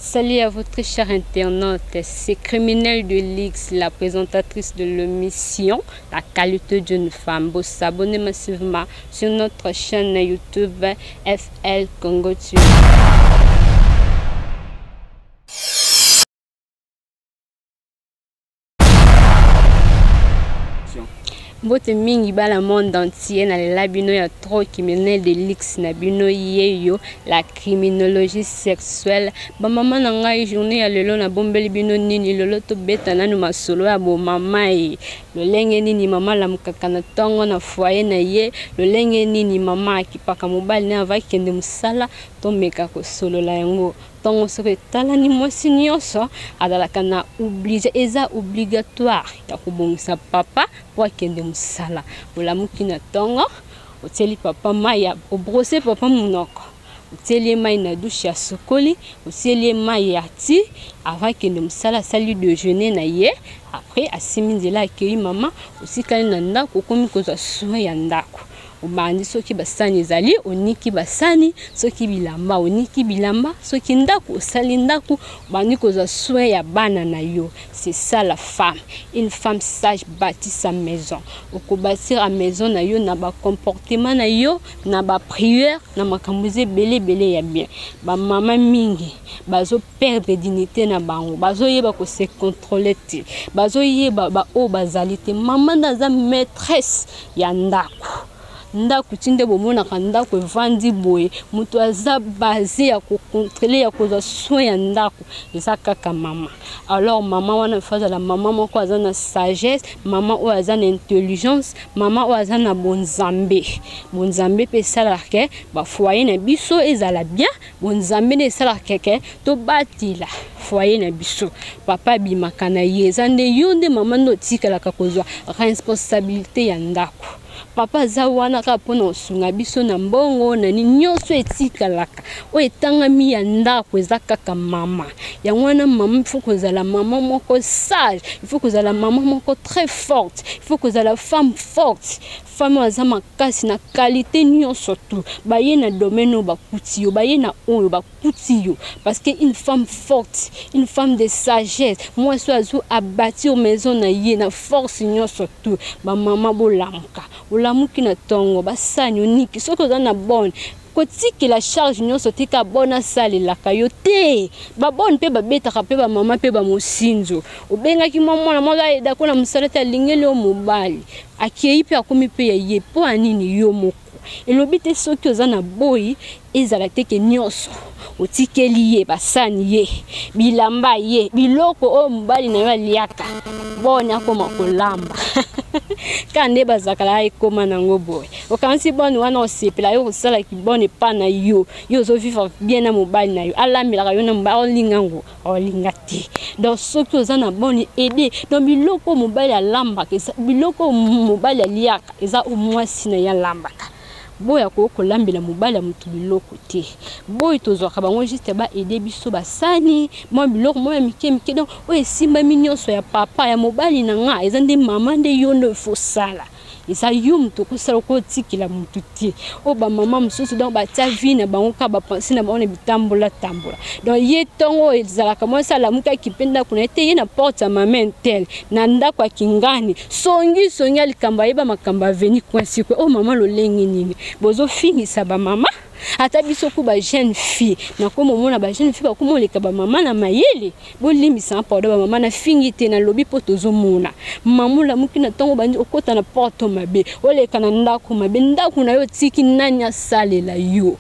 Salut à vous très chers internautes, c'est Criminel de l'X, la présentatrice de l'émission La qualité d'une femme. Vous s'abonnez massivement sur notre chaîne YouTube FL Congo TV. Bote mingi ba la monde entier na la bino ya trop criminel de l'X na bino yeyo la criminologie sexuelle ba mama na ngai journée ya lelo na bombeli bino nini lelo to beta nanu masolo ya bo mama e lolenge nini mama la mukaka na tongo na foyer na ye lolenge nini mama akipaka mobali na va kende musala to meka ko solo la yango tongo soki talani mwasi nyonso azalaka na oblige eza obligatoire ya kobongisa papa po akende musala olamuki na tongo oteli papa mai ya obrose papa munoko oteli mai na douche ya sokoli oteli mai ya ti avant kende musala sali déjeuner na ye après asimi nzela akei mama osikali na ndako okomi kozwa soin ya ndako obandi soki basani ezali oniki basani soki bilamba oniki bilamba soki ndako osali ndako obandi kozwa soin ya bana na yo. C'est ça la femme. Une femme sage bâtit sa maison. Oko bâtir a maison na yo na ba comportement na yo na ba prière na makambo belé ya bien. Ba mama mingi bazo perdre dignité na bango bazo yeba ko se contrôler te bazo yeba ba o bazali te mama naza maîtresse ya ndako ndako tinde bomona kandako evandi boye mutu aza basé ya ko contrôler ya ko soin ya ndako eza kaka mama. Alors maman wana faza la maman moko aza na sagesse maman o aza na intelligence maman o aza na bonzambe pe sala ke ba foyer na biso ezala bien bonzambe ne sala ke to batila foyer na biso papa bimaka na ye zande yonde maman no tikala ka kozwa responsabilité ya ndako papa za wana ka pona osunga biso na mbongo na nyonso etikalaka o etangami ya ndako eza kaka mama ya wana mama il faut kozala mama moko sage il faut kozala mama moko très forte il faut kozala femme forte femme aza makasi na qualité nyonso tout baye na domaine bakuti yo baye na oyo bakuti yo parce que une femme forte une femme de sagesse moi so azu abati au maison na ye na force nyonso tout ba mama bolamuka olamuki na tongo basani oniki soko za na bonne kotiki la charge nyonso tika bona sale la kayote ba bonne pe ba betaka pe ba mama pe ba mosinzo obengaki mwana mwana eda ko na musalata lingeli o mobali akei pe akomi pe ye po anini yo moko elobi te soki oza na boyi ezala teke nyonso otikeli ye basani ye bilamba ye biloko o mobali na yo aliaka boni akoma kolamba kande bazakala ekoma nango boy okansi boni wana osepela yo kosala ki boni pa na yo zo vivre bien na mobali na yo alamela yo na mobali olingango olinga te donc soki oza na boni aider donc biloko mobali alamba biloko mobali aliaka eza omwasi na ya lambaka boya ko kolambela mobali ya mutu biloko te boy tozwaka bango juste ba aider biso basani mo biloko mo ya mike donc o esimba minyonso ya papa ya mobali na nga eza nde mama nde yo ndo faut sala eza yo mutu kosala ko tikila mutu te o ba mama mususu donc ba tia vie na bango ka ba penser na bango bitambola donc ye tongo ezalaka mo sala muka kipenda kuna ete ye na porte ya mama tel na ndako akingani songi alikamba yeba makamba veni kwa siku o mama lolengi nini bozo fingisa ba mama ata biso ku ba jeune fille na ko mona ba jeune fille ba ko moleka ba mama na mayele bolimbisa pa ba mama na fingite na lobi po tozomona mamula mukina tongo bandi okota na porte mabe oleka na ndako mabe ndako na yo tiki nani asalela yo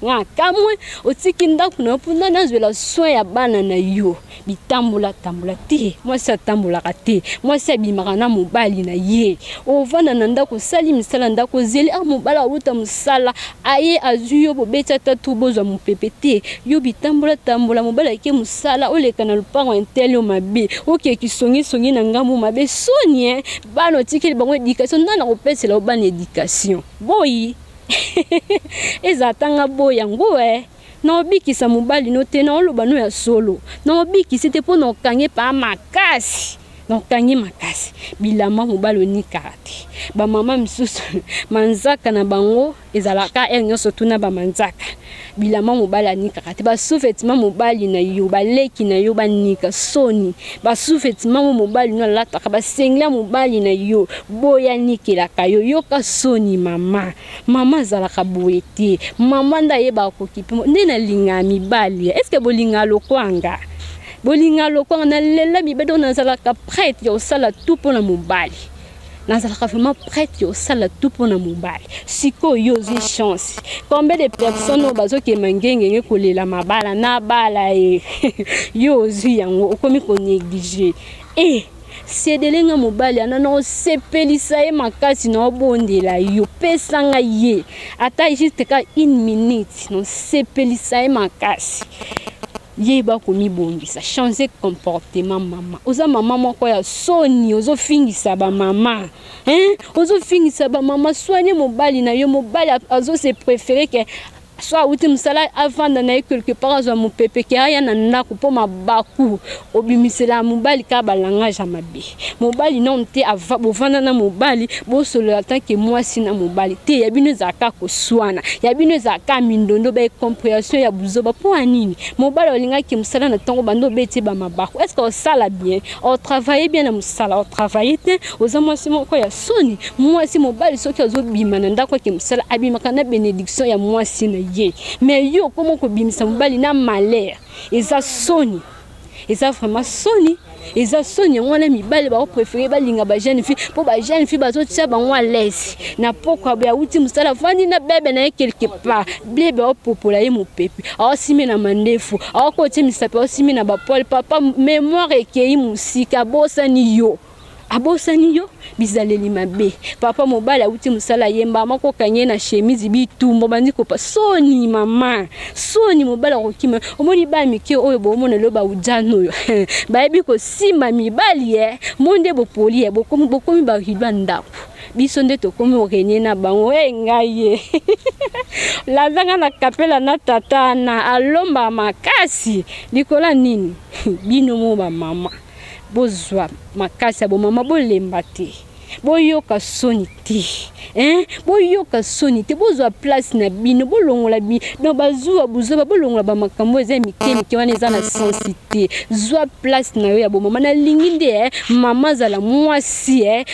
nga kamwe otiki ndako na punda nazwela soin ya bana na yo bitambola te moi ça tambola te moi ça bimaka na mobali na ye ovana na ndako sali misala ndako zeli mobala uta musala aye azuyo bobeta tatu bozwa mupepete yo bitambola mobala ke musala oleka na lupango intelio mabe oke kisongi na ngambo mabe sonie bano tikeli bango éducation ndana kopesela bana éducation boyi ezatanga boya ngoe na obikisa mobali no te na oloba no ya solo na obikisi te po na okange pa makasi Donc kangi makasi bilama mobalo ni karate ba mama misusu manzaka na bango ezalaka nyonso tuna ba manzaka bilama mobali anika te ba sous-vêtement mobali na yo ba leki na yo ba nika soni ba sous-vêtement mobali na lata ba sengla mobali na yo boya nikela kayo yo ka soni mama zalaka boete mama nda yeba ko kipe ndena linga mibali est-ce que bolinga lokwanga na lela mibedo na zalaka prête yo sala tout pour na mobali nazalaka vraiment prête yo sala tout pour na mobali siko yo zi chance combien de personnes bazo ke mangenge kolela mabala na bala yo zi yango okomi ko négliger c'est de lenga mobali anana sepelisa ye makasi na obondela yo pesanga ye ata juste ka 1 minute no sepelisa ye makasi yeba komi bongisa changer comportement mama oza mama moko ya soni ozo fingisa ba mama ozo fingisa ba mama soigner mobali na yo mobali azo se préférer que soit outi musala avant na quelque part zo mopepe ke aya na ndako po mabaku obimisela mobali ka balanga jamabe mobali non te ava bovanda na mobali bo solo tant que moi si na mobali te ya bino zaka ko swana ya bino zaka mindondo ba compréhension ya buzoba po anini mobali olinga ki musala na tango bando beti ba mabaku est-ce que sala bien on travaille bien na musala on travaille te oza moi si moko ya soni moi si mobali soki ozo bima na ndako ki musala abima kana bénédiction ya moi si na mais yo comment ko bimisa mobali na malheur eza soni eza vraiment soni eza soni ngwana mibali ba préférer balinga ba jeune fille pour ba jeune fille bazo tia bango à l'aise na poko ba uti musala fandi na bebe na quelque part bebe o popola ye mopepe a simi na mandefu a ko timisa pe o simi na ba pole papa mémoire ekei musika bosani yo abosani yo bizaleli mabe papa mobala uti musala yemba mako kanye na chemise bitumbo bandi ko pa soni mama soni mobala ko kima omoni ba mike oyo bo mona lo ba ujano yo ba ebi ko sima mibali monde bo poli bo komi ba hidwa ndako biso nde to komi okenye na bango ngaye la zanga na kapela na tata na alomba makasi likola nini bino mo ba mama bozwa makasi bo mama bolemba te boyoka soni te boyoka soni te bozwa place na bino bolongola bi no bazwa buzoba bolongola ba makambo eza mike wana eza na sensité zwa place na yo ya bo mama na lingi nde mama zala mwasi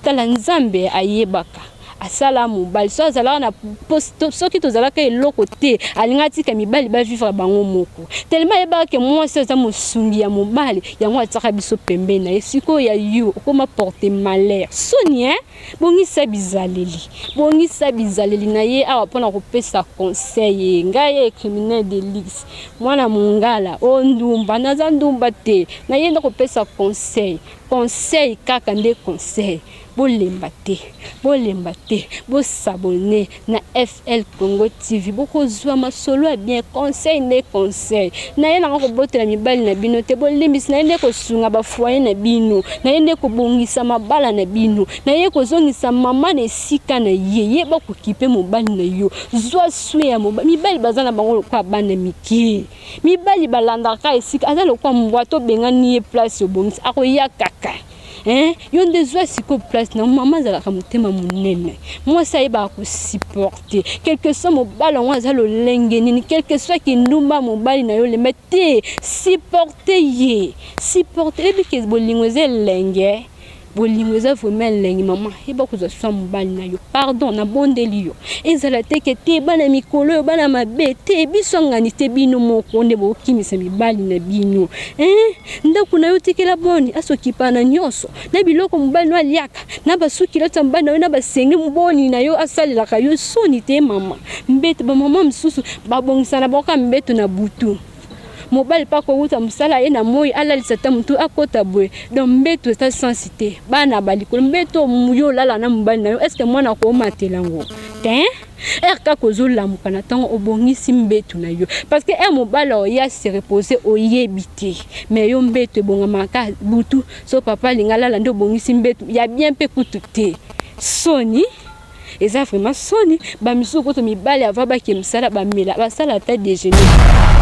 tala nzambe ayebaka asala mobali so azala na posto soki tozalaka eloko te alinga tika mibali ba vivre bango moko tellement yeba ke moi c'est za mosungi ya mobali yango ataka biso pembe na esiko ya yo okoma porter malheur soni bongisa bizaleli na ye awa pona kopesa conseil ngaye criminel de luxe mwana mongala ondumba naza ndumba te na ye ndako pesa conseil kaka nde conseil bolemba te bo s'abonner na FL Congo TV boko zwa masolo ya bien conseil na ye na ko botela mibali na bino te bolimbisi na ye ko sunga ba foyer na bino na ye ko bongisa mabala na bino na ye ko zongisa mama na sika na ye ba ko kipe mobali na yo zwa swe ya mibali bazana bango kwa bana miki mibali balandaka esika azalo kwa mbwato bengani ye place obongisa akoya kaka yo ndezwa siko place na mama zalaka mutema munene moi ça eba ko supporter quelque soit mobali on azalo lenge nini quelque soit ki ndumba mobali na yo le mette supporter ebi ke bolingweze lenge bolingweza vraiment lenge mama eba ko zwa mobali na yo pardon na bondeli yo ezala teke te bana mikolo bana mabe te biso ngani te bino moko nde bokimisa mibali na bino ndako na yo tikela boni asokipa na nyoso na biloko mobali no aliaka na basuki lata mbana yo na basengi mboni na yo asalelaka yo soni te mama mbeto ba mama msusu babongisa na boka mbeto na butu mobali pa ko uta musala ye na moyi alalisa ta mutu akota bwe donc mbeto ta sensité bana balikolo mbeto muyo lala na mobali na yo est-ce que mwana ko matelango te ka kozula mukana tango obongisi mbeto na yo parce que mobali ya se reposer oyebite mais yo mbeto bonga maka butu so papa lingala la ndo obongisi mbeto ya bien pe kutu te soni eza vraiment soni ba misuko to mibali ava ba ke msala ba mela ba sala ta déjeuner.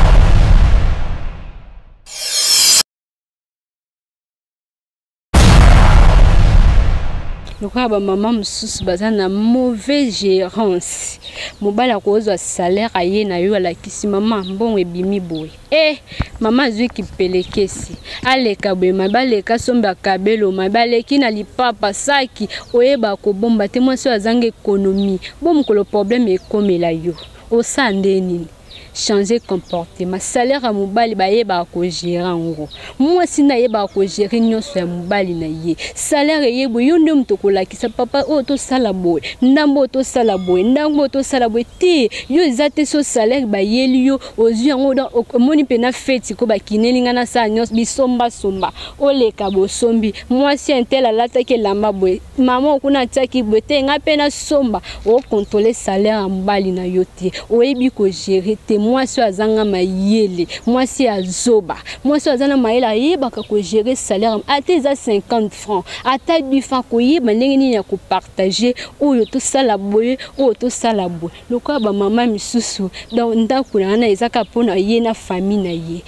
lokola ba maman mosusu baza na mauvaise gérance mobali akozwa salaire aye na yo alakisi mama mbongo ebimi boye mama azwi kipelekesi aleka boye mabaleka somba kabelo mabaleki na lipapa saki oyeba kobomba te mwasi azanga économie bomukolo problème ekomela yo osande nini changer comportement salaire à mobali bayeba ko gérer ngo moi sina yeba ko gérer nyonso ya mobali na ye salaire yebo yo nde mutokola kisa papa o to sala boy ndambo to sala boy ndambo to sala boy ti yo ezate so salaire bayeli yo ozwi ngo dans omoni pena feti ko bakineli ngana sa nyonso bisomba somba oleka bosombi moi si intel alata ke lamba boy maman kuna tsaki boy te nga pena somba o contrôler salaire à mobali na yo ti oyebi ko gérer te moi si azanga mayele moi si azoba moi si azana mayela yebaka ko gérer salaire ate za 50 francs ata 10 francs ko yeba ndenge nini ya ko partager oyo to sala boye oyo to sala boye lokola ba mama misusu donc ndako na ezaka pona ye na famille na ye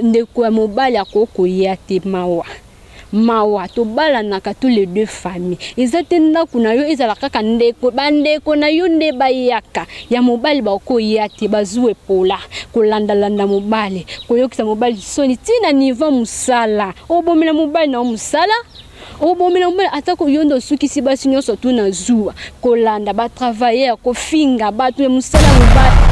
ndeko ya mobali akoko ya te mawa to bala naka tous les deux familles ezate ndako na yo ezala kaka ndeko bandeko na yo nde bayaka ya mobali bako yati bazue pola kolanda landa mobali koyokisa mobali soni tina niveau musala obomela mobali na musala obomela mobali atako yondo sukisi basi nyonso tu na zuwa kolanda ba travailler ko finga batu musala mobali